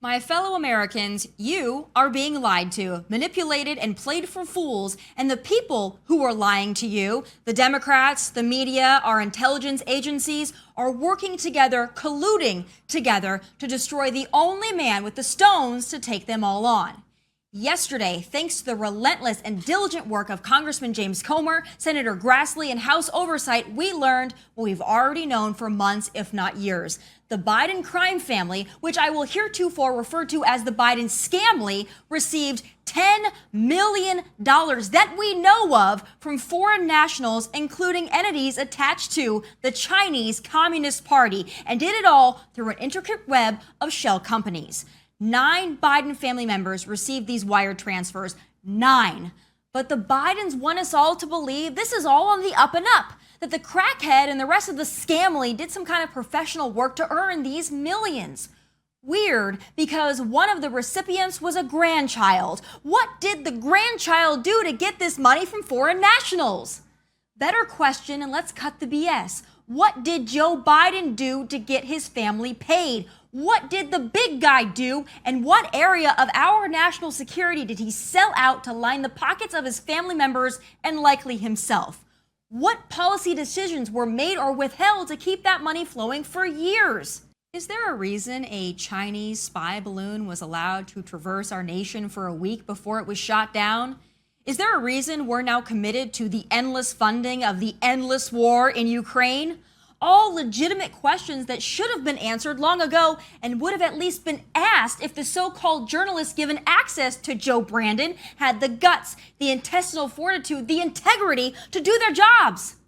My fellow Americans, you are being lied to, manipulated, and played for fools. And the people who are lying to you, the Democrats, the media, our intelligence agencies, are working together, colluding together to destroy the only man with the stones to take them all on. Yesterday, thanks to the relentless and diligent work of Congressman James Comer, Senator Grassley, and House oversight, we learned what we've already known for months, if not years. The Biden crime family, which I will heretofore refer to as the Biden scamly, received $10 million that we know of from foreign nationals, including entities attached to the Chinese Communist Party, and did it all through an intricate web of shell companies. 9 Biden family members received these wire transfers. 9. But the Bidens want us all to believe this is all on the up and up, that the crackhead and the rest of the scamly did some kind of professional work to earn these millions. Weird, because one of the recipients was a grandchild. What did the grandchild do to get this money from foreign nationals? Better question, and let's cut the BS. What did Joe Biden do to get his family paid? What did the big guy do, and what area of our national security did he sell out to line the pockets of his family members and likely himself? What policy decisions were made or withheld to keep that money flowing for years? Is there a reason a Chinese spy balloon was allowed to traverse our nation for a week before it was shot down? Is there a reason we're now committed to the endless funding of the endless war in Ukraine? All legitimate questions that should have been answered long ago and would have at least been asked if the so-called journalists given access to Joe Brandon had the guts, the intestinal fortitude, the integrity to do their jobs.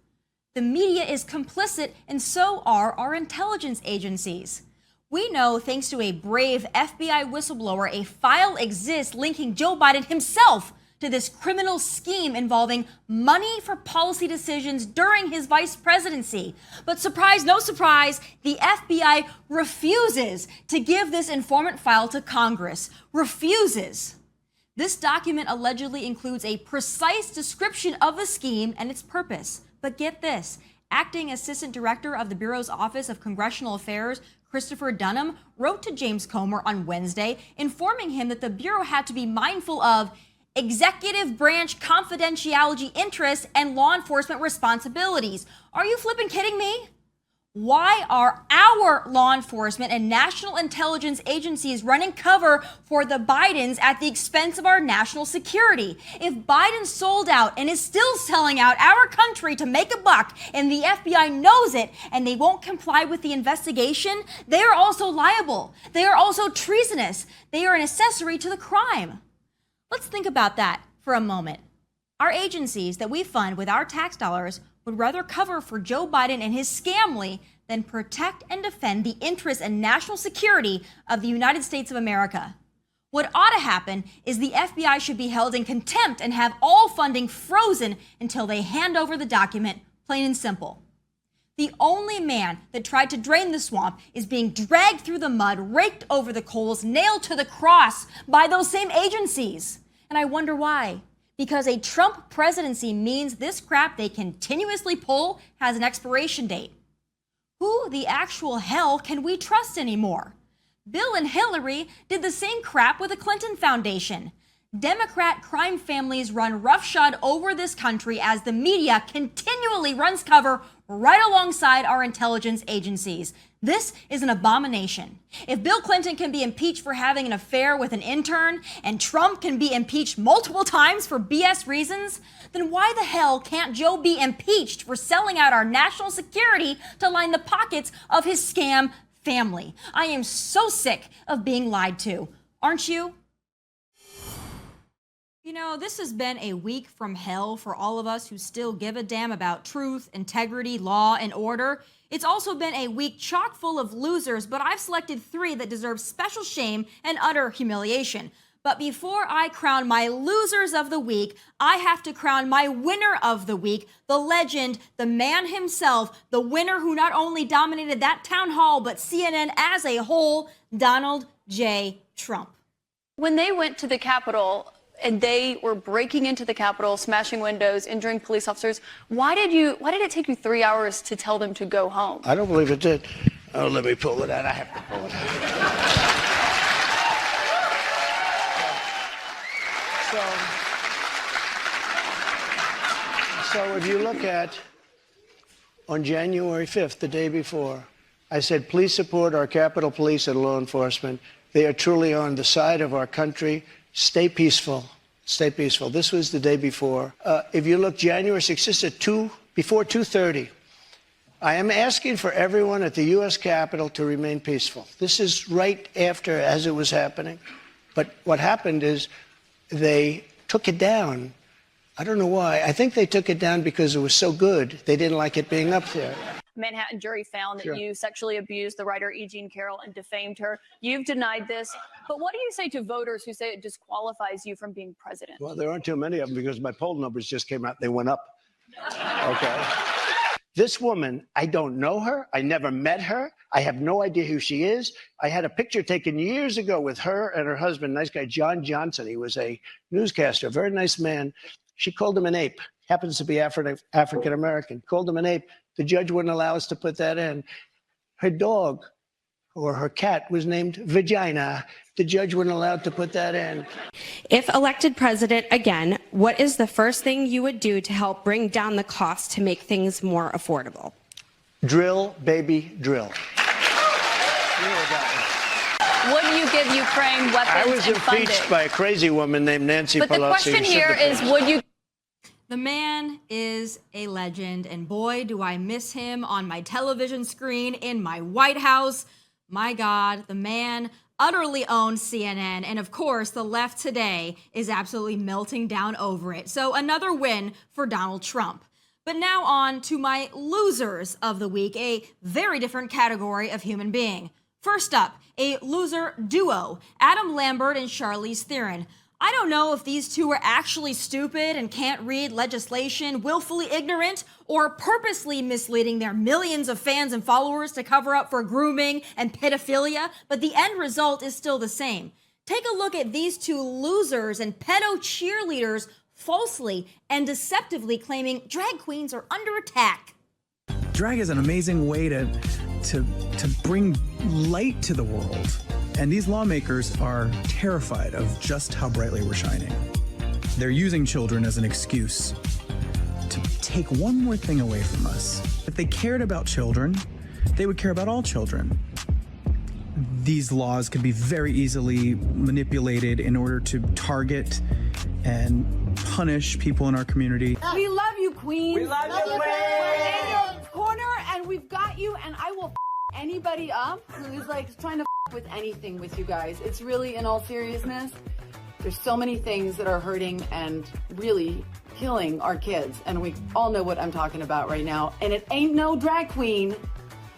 The media is complicit, and so are our intelligence agencies. We know, thanks to a brave FBI whistleblower, a file exists linking Joe Biden himself to this criminal scheme involving money for policy decisions during his vice presidency. But surprise, no surprise, the FBI refuses to give this informant file to Congress. Refuses. This document allegedly includes a precise description of the scheme and its purpose. But get this, Acting Assistant Director of the Bureau's Office of Congressional Affairs, Christopher Dunham, wrote to James Comer on Wednesday, informing him that the Bureau had to be mindful of executive branch confidentiality interests and law enforcement responsibilities. Are you flipping kidding me? Why are our law enforcement and national intelligence agencies running cover for the Bidens at the expense of our national security? If Biden sold out and is still selling out our country to make a buck, and the FBI knows it and they won't comply with the investigation, they are also liable. They are also treasonous. They are an accessory to the crime. Let's think about that for a moment. Our agencies that we fund with our tax dollars would rather cover for Joe Biden and his scamly than protect and defend the interests and national security of the United States of America. What ought to happen is the FBI should be held in contempt and have all funding frozen until they hand over the document, plain and simple. The only man that tried to drain the swamp is being dragged through the mud, raked over the coals, nailed to the cross by those same agencies. And I wonder why. Because a Trump presidency means this crap they continuously pull has an expiration date. Who the actual hell can we trust anymore? Bill and Hillary did the same crap with the Clinton Foundation. Democrat crime families run roughshod over this country as the media continually runs cover right alongside our intelligence agencies. This is an abomination. If Bill Clinton can be impeached for having an affair with an intern and Trump can be impeached multiple times for BS reasons, then why the hell can't Joe be impeached for selling out our national security to line the pockets of his scam family? I am so sick of being lied to. Aren't you? You know, this has been a week from hell for all of us who still give a damn about truth, integrity, law, and order. It's also been a week chock full of losers, but I've selected 3 that deserve special shame and utter humiliation. But before I crown my losers of the week, I have to crown my winner of the week, the legend, the man himself, the winner who not only dominated that town hall, but CNN as a whole, Donald J. Trump. When they went to the Capitol, and they were breaking into the Capitol, smashing windows, injuring police officers. Why did it take you 3 hours to tell them to go home? I don't believe it did. Oh, let me pull it out. I have to pull it out. So if you look at, on January 5th, the day before, I said, please support our Capitol Police and law enforcement. They are truly on the side of our country. Stay peaceful. Stay peaceful. This was the day before. If you look January 6th, this is at before 2:30. I am asking for everyone at the U.S. Capitol to remain peaceful. This is right after, as it was happening. But what happened is they took it down. I don't know why. I think they took it down because it was so good. They didn't like it being up there. Manhattan jury found that Sure. you sexually abused the writer E. Jean Carroll and defamed her. You've denied this. But what do you say to voters who say it disqualifies you from being president? Well, there aren't too many of them because my poll numbers just came out. They went up. Okay. This woman, I don't know her. I never met her. I have no idea who she is. I had a picture taken years ago with her and her husband, nice guy, John Johnson. He was a newscaster, a very nice man. She called him an ape. Happens to be African American. Called him an ape. The judge wouldn't allow us to put that in. Her dog or her cat was named Vagina. The judge wouldn't allow to put that in. If elected president again, what is the first thing you would do to help bring down the cost to make things more affordable? Drill, baby, drill. Would you give Ukraine weapons I was and fund impeached it? by a crazy woman named Nancy Pelosi. But the question here is, would you... The man is a legend, and boy, do I miss him on my television screen in my White House. My God, the man utterly owns CNN, and of course, the left today is absolutely melting down over it. So another win for Donald Trump. But now on to my losers of the week, a very different category of human being. First up, a loser duo, Adam Lambert and Charlize Theron. I don't know if these two are actually stupid and can't read legislation, willfully ignorant, or purposely misleading their millions of fans and followers to cover up for grooming and pedophilia, but the end result is still the same. Take a look at these two losers and pedo cheerleaders falsely and deceptively claiming drag queens are under attack. Drag is an amazing way to bring light to the world. And these lawmakers are terrified of just how brightly we're shining. They're using children as an excuse to take one more thing away from us. If they cared about children, they would care about all children. These laws could be very easily manipulated in order to target and punish people in our community. We love you, Queen. We love you, Queen. We're in your corner, and we've got you, and I will anybody up who is like trying to with anything with you guys. It's really, in all seriousness, there's so many things that are hurting and really killing our kids, and we all know what I'm talking about right now. And it ain't no drag queen,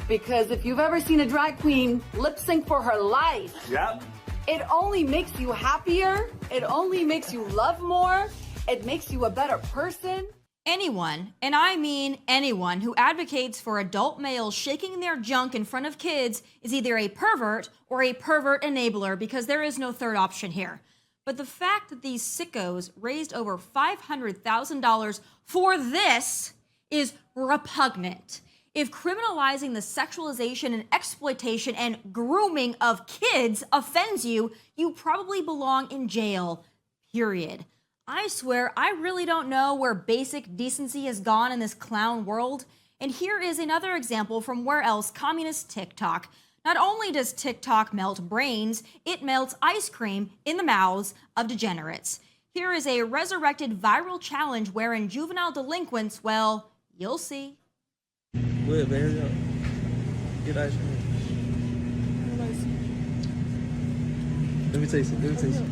because if you've ever seen a drag queen lip sync for her life, Yep. it only makes you happier, it only makes you love more, it makes you a better person. Anyone, and I mean anyone, who advocates for adult males shaking their junk in front of kids is either a pervert or a pervert enabler, because there is no third option here. But the fact that these sickos raised over $500,000 for this is repugnant. If criminalizing the sexualization and exploitation and grooming of kids offends you, you probably belong in jail, period. I swear, I really don't know where basic decency has gone in this clown world. And here is another example from where else, communist TikTok. Not only does TikTok melt brains, it melts ice cream in the mouths of degenerates. Here is a resurrected viral challenge wherein juvenile delinquents, well, you'll see. Good, man. Get ice cream. Let me taste it. Let me taste it.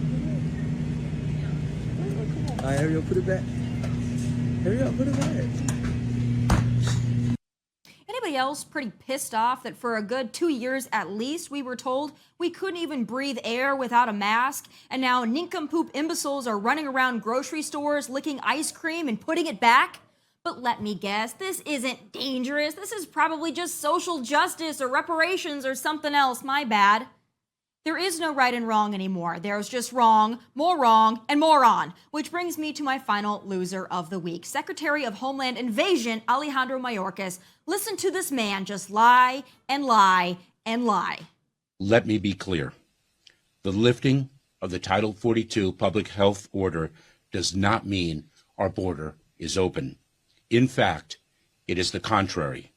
All right, hurry up, put it back. Hurry up, put it back. Anybody else pretty pissed off that for a good 2 years at least we were told we couldn't even breathe air without a mask, and now nincompoop imbeciles are running around grocery stores licking ice cream and putting it back? But let me guess, this isn't dangerous. This is probably just social justice or reparations or something else. My bad. There is no right and wrong anymore. There's just wrong, and moron. Which brings me to my final loser of the week. Secretary of Homeland Invasion, Alejandro Mayorkas. Listen to this man just lie and lie and lie. Let me be clear. The lifting of the Title 42 public health order does not mean our border is open. In fact, it is the contrary.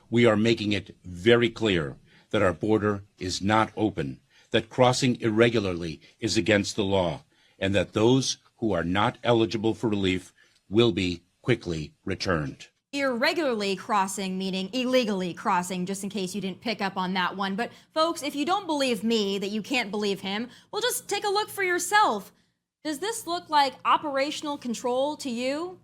We are making it very clear that our border is not open, that crossing irregularly is against the law, and that those who are not eligible for relief will be quickly returned. Irregularly crossing, meaning illegally crossing, just in case you didn't pick up on that one. But folks, if you don't believe me that you can't believe him, well, just take a look for yourself. Does this look like operational control to you?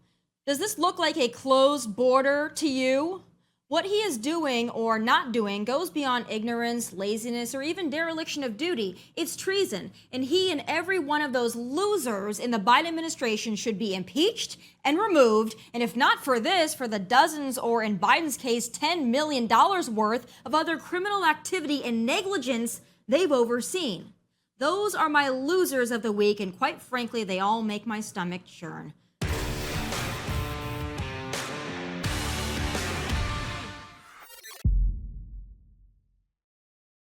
Does this look like a closed border to you? What he is doing or not doing goes beyond ignorance, laziness, or even dereliction of duty. It's treason, and he and every one of those losers in the Biden administration should be impeached and removed, and if not for this, for the dozens or, in Biden's case, $10 million worth of other criminal activity and negligence they've overseen. Those are my losers of the week, and quite frankly, they all make my stomach churn.